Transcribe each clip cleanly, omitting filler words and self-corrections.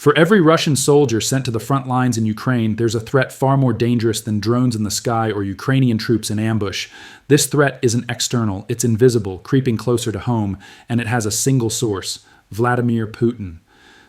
For every Russian soldier sent to the front lines in Ukraine, there's a threat far more dangerous than drones in the sky or Ukrainian troops in ambush. This threat isn't external, it's invisible, creeping closer to home, and it has a single source: Vladimir Putin.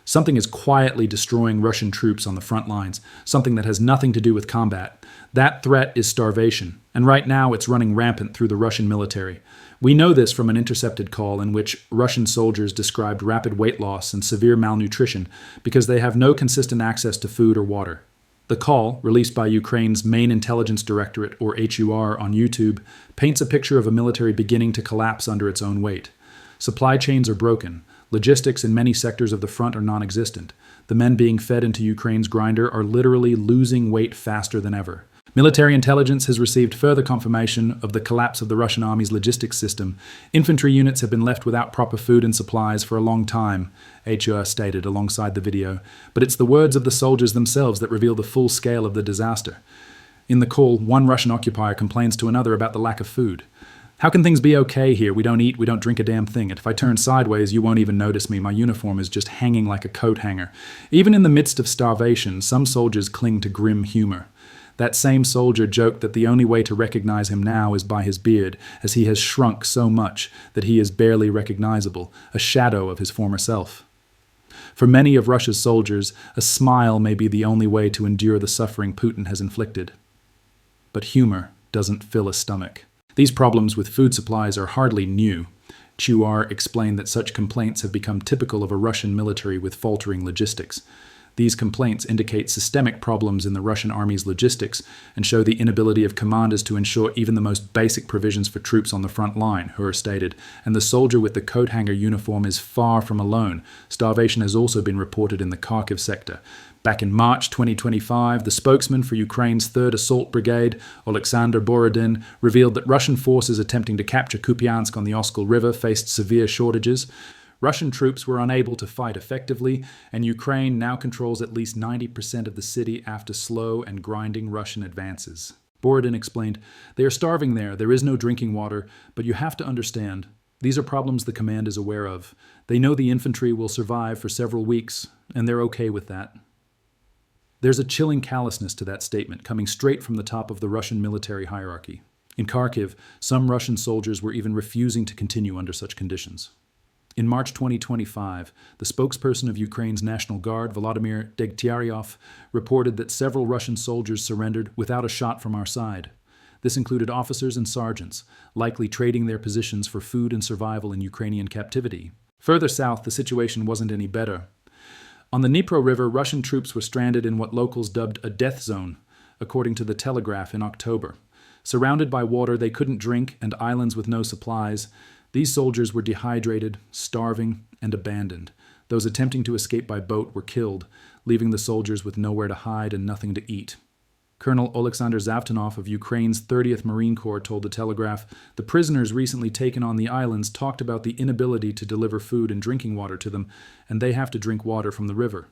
Something is quietly destroying Russian troops on the front lines, something that has nothing to do with combat. That threat is starvation, and right now it's running rampant through the Russian military. We know this from an intercepted call in which Russian soldiers described rapid weight loss and severe malnutrition because they have no consistent access to food or water. The call, released by Ukraine's main intelligence directorate, or HUR, on YouTube, paints a picture of a military beginning to collapse under its own weight. Supply chains are broken. Logistics in many sectors of the front are non-existent. The men being fed into Ukraine's grinder are literally losing weight faster than ever. Military intelligence has received further confirmation of the collapse of the Russian army's logistics system. Infantry units have been left without proper food and supplies for a long time, HUR stated alongside the video. But it's the words of the soldiers themselves that reveal the full scale of the disaster. In the call, one Russian occupier complains to another about the lack of food. "How can things be okay here? We don't eat, we don't drink a damn thing. And if I turn sideways, you won't even notice me. My uniform is just hanging like a coat hanger." Even in the midst of starvation, some soldiers cling to grim humor. That same soldier joked that the only way to recognize him now is by his beard, as he has shrunk so much that he is barely recognizable, a shadow of his former self. For many of Russia's soldiers, a smile may be the only way to endure the suffering Putin has inflicted. But humor doesn't fill a stomach. These problems with food supplies are hardly new. Chuar explained that such complaints have become typical of a Russian military with faltering logistics. These complaints indicate systemic problems in the Russian army's logistics and show the inability of commanders to ensure even the most basic provisions for troops on the front line, Hur stated. And the soldier with the coat hanger uniform is far from alone. Starvation has also been reported in the Kharkiv sector. Back in March 2025, the spokesman for Ukraine's 3rd Assault Brigade, Oleksandr Borodin, revealed that Russian forces attempting to capture Kupiansk on the Oskol River faced severe shortages. Russian troops were unable to fight effectively, and Ukraine now controls at least 90% of the city after slow and grinding Russian advances. Borodin explained, "They are starving there is no drinking water, but you have to understand, these are problems the command is aware of. They know the infantry will survive for several weeks, and they're okay with that." There's a chilling callousness to that statement, coming straight from the top of the Russian military hierarchy. In Kharkiv, some Russian soldiers were even refusing to continue under such conditions. In March 2025, the spokesperson of Ukraine's National Guard, Volodymyr Degtyaryov, reported that several Russian soldiers surrendered without a shot from our side. This included officers and sergeants, likely trading their positions for food and survival in Ukrainian captivity. Further south, the situation wasn't any better. On the Dnipro River, Russian troops were stranded in what locals dubbed a death zone, according to the Telegraph in October. Surrounded by water they couldn't drink and islands with no supplies, these soldiers were dehydrated, starving, and abandoned. Those attempting to escape by boat were killed, leaving the soldiers with nowhere to hide and nothing to eat. Colonel Oleksandr Zavtanov of Ukraine's 30th Marine Corps told the Telegraph, "The prisoners recently taken on the islands talked about the inability to deliver food and drinking water to them, and they have to drink water from the river."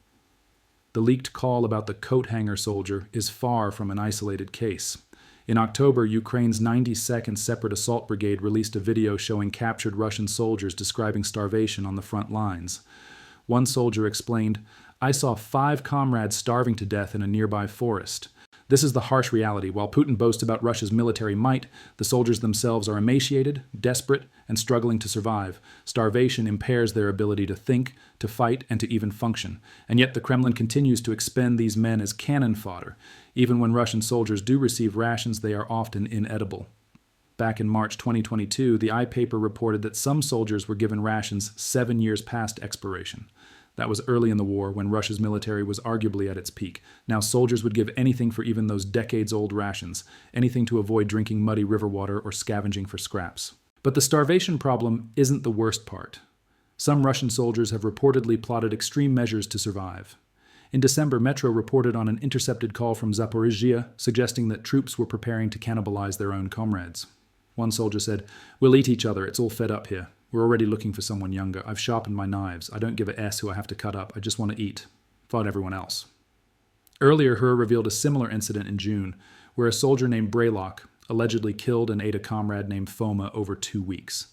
The leaked call about the coat hanger soldier is far from an isolated case. In October, Ukraine's 92nd Separate Assault Brigade released a video showing captured Russian soldiers describing starvation on the front lines. One soldier explained, "I saw 5 comrades starving to death in a nearby forest." This is the harsh reality. While Putin boasts about Russia's military might, the soldiers themselves are emaciated, desperate, and struggling to survive. Starvation impairs their ability to think, to fight, and to even function. And yet the Kremlin continues to expend these men as cannon fodder. Even when Russian soldiers do receive rations, they are often inedible. Back in March 2022, the iPaper reported that some soldiers were given rations 7 years past expiration. That was early in the war, when Russia's military was arguably at its peak. Now soldiers would give anything for even those decades-old rations, anything to avoid drinking muddy river water or scavenging for scraps. But the starvation problem isn't the worst part. Some Russian soldiers have reportedly plotted extreme measures to survive. In December, Metro reported on an intercepted call from Zaporizhzhia, suggesting that troops were preparing to cannibalize their own comrades. One soldier said, "We'll eat each other, it's all fed up here. We're already looking for someone younger. I've sharpened my knives. I don't give a S who I have to cut up. I just want to eat. Fight everyone else." Earlier, Hur revealed a similar incident in June, where a soldier named Braylock allegedly killed and ate a comrade named Foma over 2 weeks.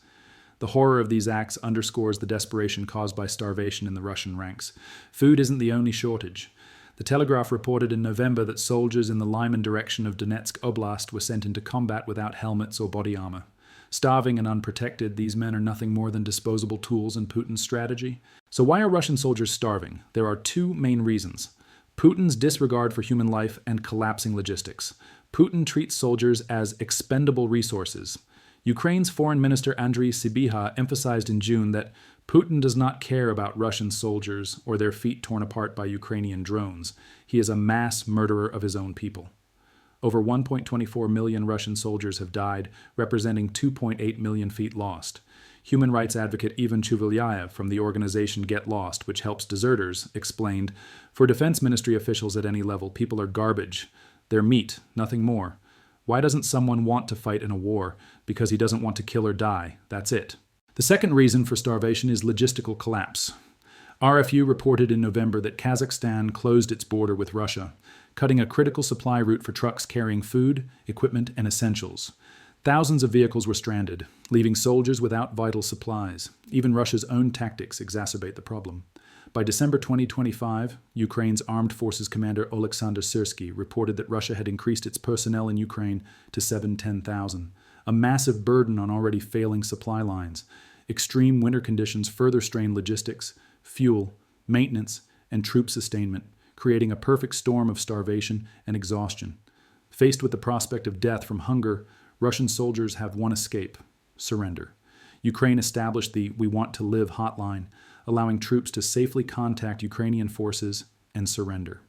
The horror of these acts underscores the desperation caused by starvation in the Russian ranks. Food isn't the only shortage. The Telegraph reported in November that soldiers in the Lyman direction of Donetsk Oblast were sent into combat without helmets or body armor. Starving and unprotected, these men are nothing more than disposable tools in Putin's strategy. So why are Russian soldiers starving? There are two main reasons. Putin's disregard for human life and collapsing logistics. Putin treats soldiers as expendable resources. Ukraine's Foreign Minister Andriy Sybiha emphasized in June that Putin does not care about Russian soldiers or their feet torn apart by Ukrainian drones. He is a mass murderer of his own people. Over 1.24 million Russian soldiers have died, representing 2.8 million feet lost. Human rights advocate Ivan Chuvalyayev from the organization Get Lost, which helps deserters, explained, "For defense ministry officials at any level, people are garbage. They're meat, nothing more. Why doesn't someone want to fight in a war? Because he doesn't want to kill or die. That's it." The second reason for starvation is logistical collapse. RFU reported in November that Kazakhstan closed its border with Russia, cutting a critical supply route for trucks carrying food, equipment, and essentials. Thousands of vehicles were stranded, leaving soldiers without vital supplies. Even Russia's own tactics exacerbate the problem. By December 2025, Ukraine's Armed Forces Commander Oleksandr Syrsky reported that Russia had increased its personnel in Ukraine to 710,000, a massive burden on already failing supply lines. Extreme winter conditions further strain logistics, fuel, maintenance, and troop sustainment, creating a perfect storm of starvation and exhaustion. Faced with the prospect of death from hunger, Russian soldiers have one escape: surrender. Ukraine established the "We Want to Live" hotline, allowing troops to safely contact Ukrainian forces and surrender.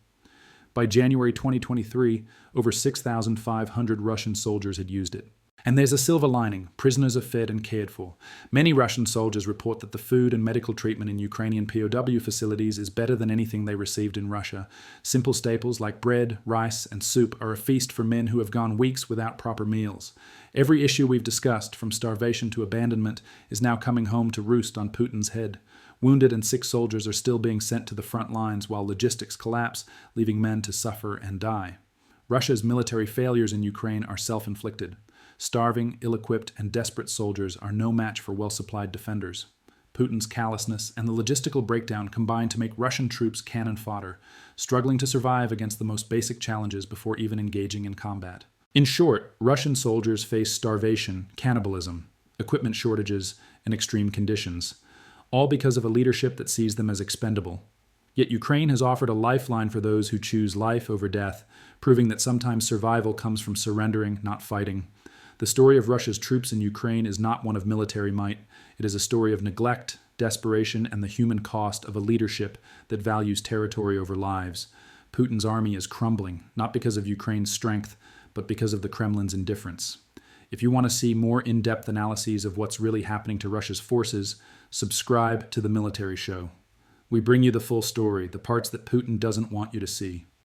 By January 2023, over 6,500 Russian soldiers had used it. And there's a silver lining: prisoners are fed and cared for. Many Russian soldiers report that the food and medical treatment in Ukrainian POW facilities is better than anything they received in Russia. Simple staples like bread, rice, and soup are a feast for men who have gone weeks without proper meals. Every issue we've discussed, from starvation to abandonment, is now coming home to roost on Putin's head. Wounded and sick soldiers are still being sent to the front lines while logistics collapse, leaving men to suffer and die. Russia's military failures in Ukraine are self-inflicted. Starving, ill-equipped, and desperate soldiers are no match for well-supplied defenders. Putin's callousness and the logistical breakdown combine to make Russian troops cannon fodder, struggling to survive against the most basic challenges before even engaging in combat. In short, Russian soldiers face starvation, cannibalism, equipment shortages, and extreme conditions, all because of a leadership that sees them as expendable. Yet Ukraine has offered a lifeline for those who choose life over death, proving that sometimes survival comes from surrendering, not fighting. The story of Russia's troops in Ukraine is not one of military might. It is a story of neglect, desperation, and the human cost of a leadership that values territory over lives. Putin's army is crumbling, not because of Ukraine's strength, but because of the Kremlin's indifference. If you want to see more in-depth analyses of what's really happening to Russia's forces, subscribe to The Military Show. We bring you the full story, the parts that Putin doesn't want you to see.